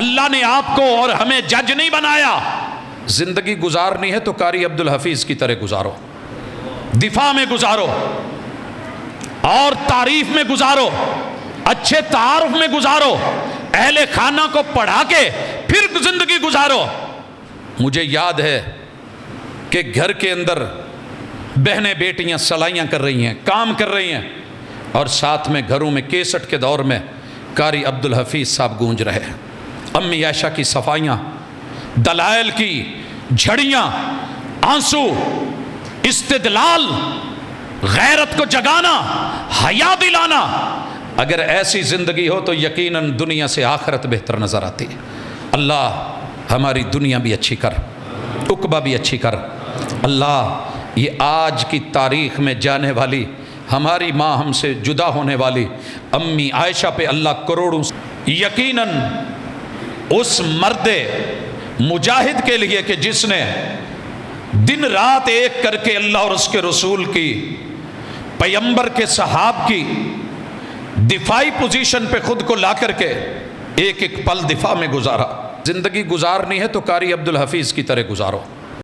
اللہ نے آپ کو اور ہمیں جج نہیں بنایا. زندگی گزارنی ہے تو قاری عبد الحفیظ کی طرح گزارو، دفاع میں گزارو اور تعریف میں گزارو، اچھے تعارف میں گزارو، اہل خانہ کو پڑھا کے پھر زندگی گزارو. مجھے یاد ہے کہ گھر کے اندر بہنیں بیٹیاں سلائیاں کر رہی ہیں، کام کر رہی ہیں، اور ساتھ میں گھروں میں کیسٹ کے دور میں قاری عبد الحفیظ صاحب گونج رہے ہیں. امی عائشہ کی صفائیاں، دلائل کی جھڑیاں، آنسو، استدلال، غیرت کو جگانا، حیا دلانا. اگر ایسی زندگی ہو تو یقیناً دنیا سے آخرت بہتر نظر آتی ہے. اللہ ہماری دنیا بھی اچھی کر، عقبہ بھی اچھی کر. اللہ یہ آج کی تاریخ میں جانے والی ہماری ماں، ہم سے جدا ہونے والی امی عائشہ پہ اللہ کروڑوں یقیناً اس مرد مجاہد کے لیے کہ جس نے دن رات ایک کر کے اللہ اور اس کے رسول کی، پیغمبر کے صحاب کی دفاعی پوزیشن پہ خود کو لا کر کے ایک ایک پل دفاع میں گزارا. زندگی گزارنی ہے تو قاری عبد الحفیظ کی طرح گزارو.